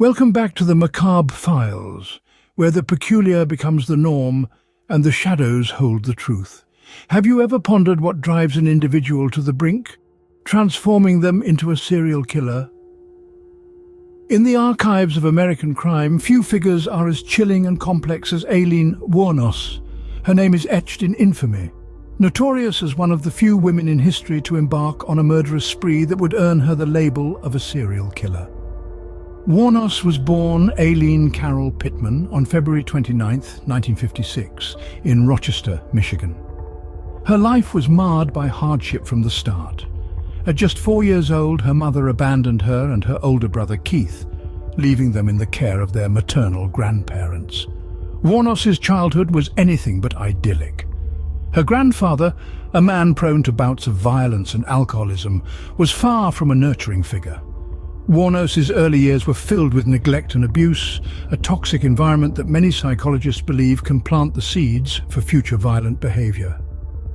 Welcome back to the Macabre Files, where the peculiar becomes the norm and the shadows hold the truth. Have you ever pondered what drives an individual to the brink, transforming them into a serial killer? In the archives of American crime, few figures are as chilling and complex as Aileen Wuornos. Her name is etched in infamy. Notorious as one of the few women in history to embark on a murderous spree that would earn her the label of a serial killer. Wuornos was born Aileen Carol Pittman on February 29, 1956, in Rochester, Michigan. Her life was marred by hardship from the start. At just 4 years old, her mother abandoned her and her older brother Keith, leaving them in the care of their maternal grandparents. Wuornos's childhood was anything but idyllic. Her grandfather, a man prone to bouts of violence and alcoholism, was far from a nurturing figure. Wuornos's early years were filled with neglect and abuse, a toxic environment that many psychologists believe can plant the seeds for future violent behavior.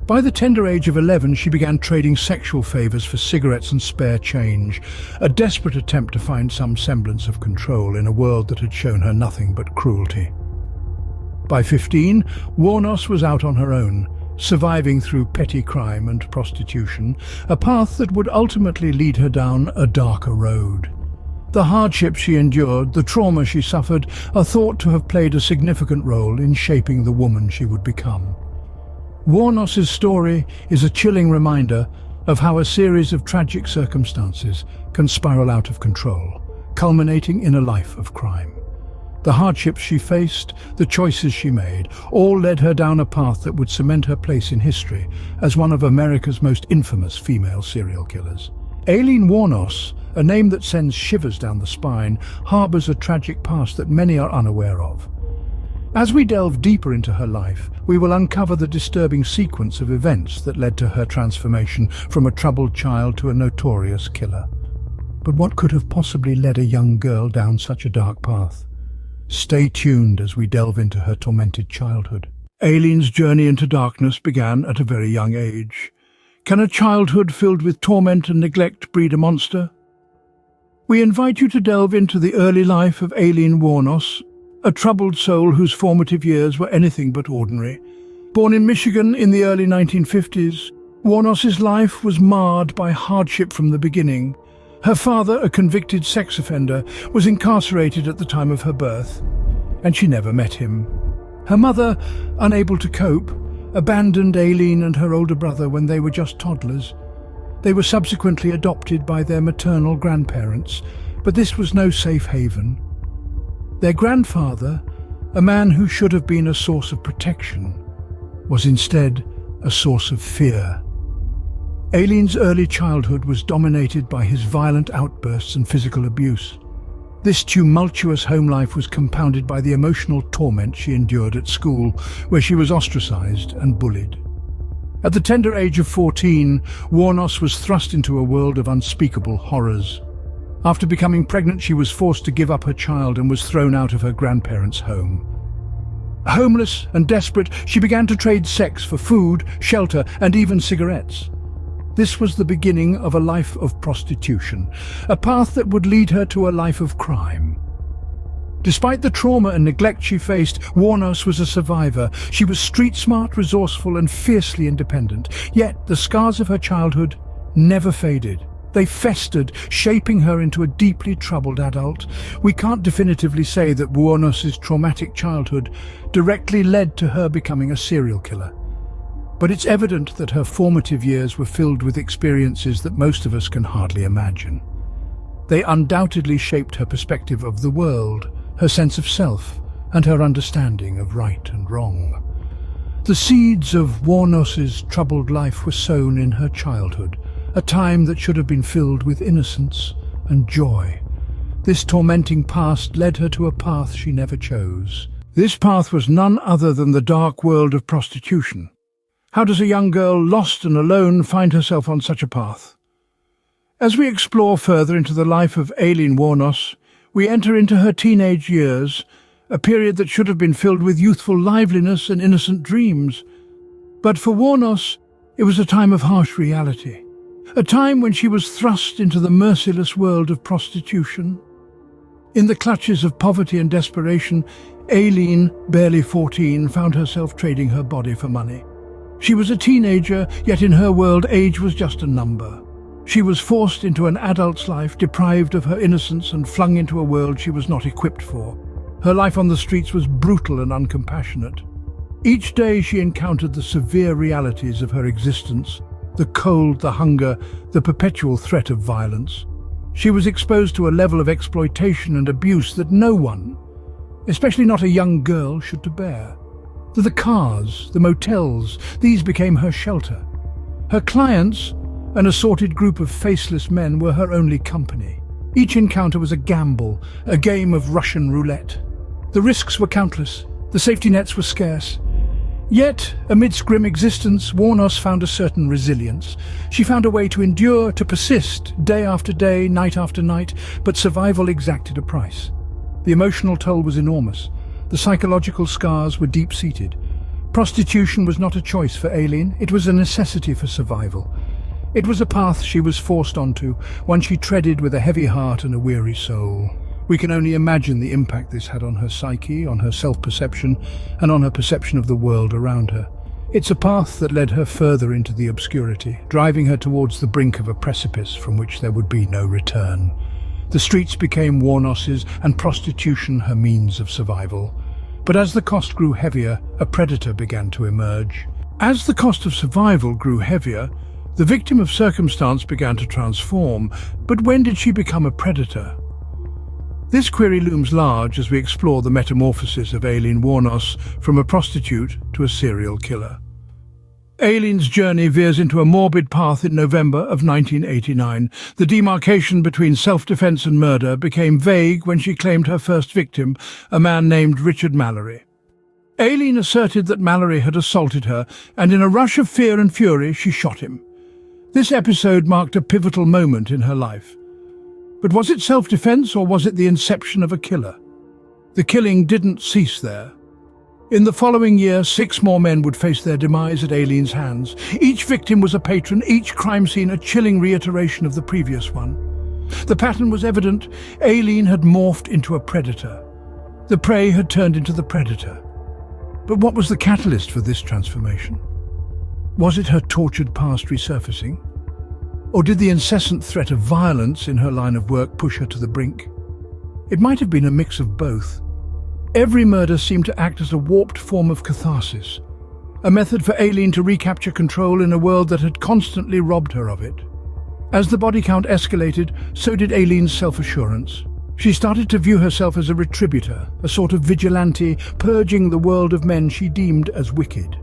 By the tender age of 11, she began trading sexual favors for cigarettes and spare change, a desperate attempt to find some semblance of control in a world that had shown her nothing but cruelty. By 15, Wuornos was out on her own, surviving through petty crime and prostitution, a path that would ultimately lead her down a darker road. The hardships she endured, the trauma she suffered, are thought to have played a significant role in shaping the woman she would become. Wuornos's story is a chilling reminder of how a series of tragic circumstances can spiral out of control, culminating in a life of crime. The hardships she faced, the choices she made, all led her down a path that would cement her place in history as one of America's most infamous female serial killers. Aileen Wuornos, a name that sends shivers down the spine, harbors a tragic past that many are unaware of. As we delve deeper into her life, we will uncover the disturbing sequence of events that led to her transformation from a troubled child to a notorious killer. But what could have possibly led a young girl down such a dark path? Stay tuned as we delve into her tormented childhood. Aileen's journey into darkness began at a very young age. Can a childhood filled with torment and neglect breed a monster? We invite you to delve into the early life of Aileen Wuornos, a troubled soul whose formative years were anything but ordinary. Born in Michigan in the early 1950s, Wuornos's life was marred by hardship from the beginning. Her father, a convicted sex offender, was incarcerated at the time of her birth, and she never met him. Her mother, unable to cope, abandoned Aileen and her older brother when they were just toddlers. They were subsequently adopted by their maternal grandparents, but this was no safe haven. Their grandfather, a man who should have been a source of protection, was instead a source of fear. Aileen's early childhood was dominated by his violent outbursts and physical abuse. This tumultuous home life was compounded by the emotional torment she endured at school, where she was ostracized and bullied. At the tender age of 14, Wuornos was thrust into a world of unspeakable horrors. After becoming pregnant, she was forced to give up her child and was thrown out of her grandparents' home. Homeless and desperate, she began to trade sex for food, shelter, and even cigarettes. This was the beginning of a life of prostitution, a path that would lead her to a life of crime. Despite the trauma and neglect she faced, Wuornos was a survivor. She was street-smart, resourceful, and fiercely independent. Yet the scars of her childhood never faded. They festered, shaping her into a deeply troubled adult. We can't definitively say that Wuornos's traumatic childhood directly led to her becoming a serial killer. But it's evident that her formative years were filled with experiences that most of us can hardly imagine. They undoubtedly shaped her perspective of the world, her sense of self, and her understanding of right and wrong. The seeds of Wuornos's troubled life were sown in her childhood, a time that should have been filled with innocence and joy. This tormenting past led her to a path she never chose. This path was none other than the dark world of prostitution. How does a young girl lost and alone find herself on such a path? As we explore further into the life of Aileen Wuornos, we enter into her teenage years, a period that should have been filled with youthful liveliness and innocent dreams. But for Wuornos, it was a time of harsh reality. A time when she was thrust into the merciless world of prostitution. In the clutches of poverty and desperation, Aileen, barely 14, found herself trading her body for money. She was a teenager, yet in her world age was just a number. She was forced into an adult's life, deprived of her innocence and flung into a world she was not equipped for. Her life on the streets was brutal and uncompassionate. Each day she encountered the severe realities of her existence, the cold, the hunger, the perpetual threat of violence. She was exposed to a level of exploitation and abuse that no one, especially not a young girl, should to bear. The cars, the motels, these became her shelter. Her clients, an assorted group of faceless men, were her only company. Each encounter was a gamble, a game of Russian roulette. The risks were countless, the safety nets were scarce. Yet, amidst grim existence, Wuornos found a certain resilience. She found a way to endure, to persist, day after day, night after night, but survival exacted a price. The emotional toll was enormous. The psychological scars were deep-seated. Prostitution was not a choice for Aileen, it was a necessity for survival. It was a path she was forced onto, one she treaded with a heavy heart and a weary soul. We can only imagine the impact this had on her psyche, on her self-perception, and on her perception of the world around her. It's a path that led her further into the obscurity, driving her towards the brink of a precipice from which there would be no return. The streets became Wuornos's, and prostitution her means of survival. But as the cost grew heavier, a predator began to emerge. As the cost of survival grew heavier, the victim of circumstance began to transform. But when did she become a predator? This query looms large as we explore the metamorphosis of Aileen Wuornos from a prostitute to a serial killer. Aileen's journey veers into a morbid path in November of 1989. The demarcation between self-defense and murder became vague when she claimed her first victim, a man named Richard Mallory. Aileen asserted that Mallory had assaulted her, and in a rush of fear and fury, she shot him. This episode marked a pivotal moment in her life. But was it self-defense or was it the inception of a killer? The killing didn't cease there. In the following year, 6 more men would face their demise at Aileen's hands. Each victim was a patron, each crime scene a chilling reiteration of the previous one. The pattern was evident. Aileen had morphed into a predator. The prey had turned into the predator. But what was the catalyst for this transformation? Was it her tortured past resurfacing? Or did the incessant threat of violence in her line of work push her to the brink? It might have been a mix of both. Every murder seemed to act as a warped form of catharsis, a method for Aileen to recapture control in a world that had constantly robbed her of it. As the body count escalated, so did Aileen's self-assurance. She started to view herself as a retributor, a sort of vigilante, purging the world of men she deemed as wicked.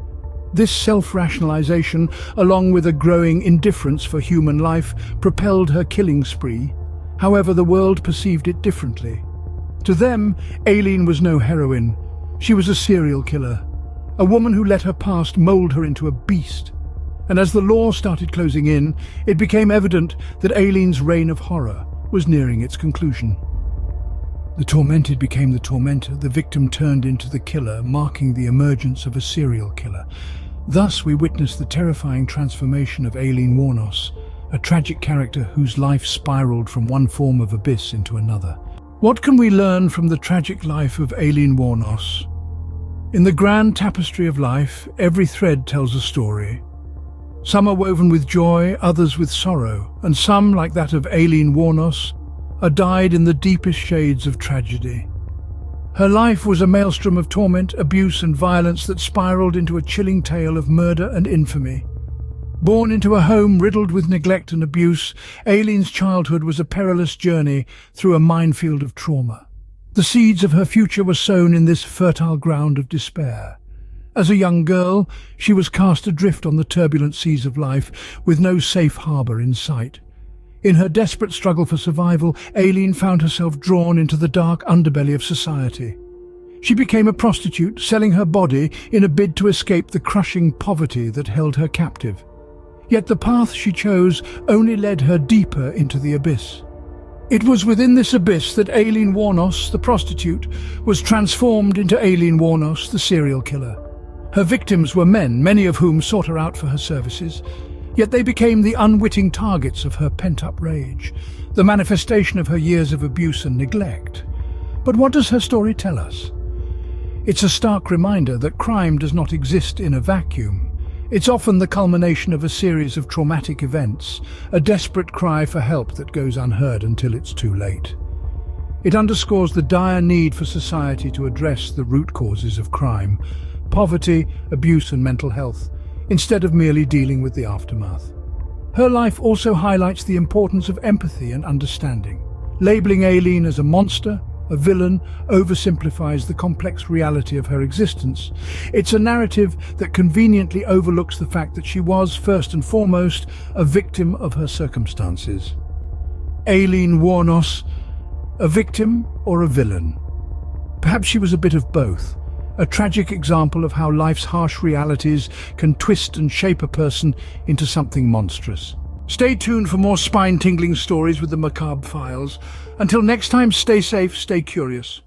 This self-rationalization, along with a growing indifference for human life, propelled her killing spree. However, the world perceived it differently. To them, Aileen was no heroine. She was a serial killer, a woman who let her past mold her into a beast. And as the law started closing in, it became evident that Aileen's reign of horror was nearing its conclusion. The tormented became the tormentor, the victim turned into the killer, marking the emergence of a serial killer. Thus we witnessed the terrifying transformation of Aileen Wuornos, a tragic character whose life spiraled from one form of abyss into another. What can we learn from the tragic life of Aileen Wuornos? In the grand tapestry of life, every thread tells a story. Some are woven with joy, others with sorrow, and some, like that of Aileen Wuornos, are dyed in the deepest shades of tragedy. Her life was a maelstrom of torment, abuse and violence that spiraled into a chilling tale of murder and infamy. Born into a home riddled with neglect and abuse, Aileen's childhood was a perilous journey through a minefield of trauma. The seeds of her future were sown in this fertile ground of despair. As a young girl, she was cast adrift on the turbulent seas of life, with no safe harbour in sight. In her desperate struggle for survival, Aileen found herself drawn into the dark underbelly of society. She became a prostitute, selling her body in a bid to escape the crushing poverty that held her captive. Yet the path she chose only led her deeper into the abyss. It was within this abyss that Aileen Wuornos, the prostitute, was transformed into Aileen Wuornos, the serial killer. Her victims were men, many of whom sought her out for her services. Yet they became the unwitting targets of her pent-up rage, the manifestation of her years of abuse and neglect. But what does her story tell us? It's a stark reminder that crime does not exist in a vacuum. It's often the culmination of a series of traumatic events, a desperate cry for help that goes unheard until it's too late. It underscores the dire need for society to address the root causes of crime, poverty, abuse and mental health, instead of merely dealing with the aftermath. Her life also highlights the importance of empathy and understanding. Labeling Aileen as a monster, a villain, oversimplifies the complex reality of her existence. It's a narrative that conveniently overlooks the fact that she was, first and foremost, a victim of her circumstances. Aileen Wuornos, a victim or a villain? Perhaps she was a bit of both. A tragic example of how life's harsh realities can twist and shape a person into something monstrous. Stay tuned for more spine-tingling stories with the Macabre Files. Until next time, stay safe, stay curious.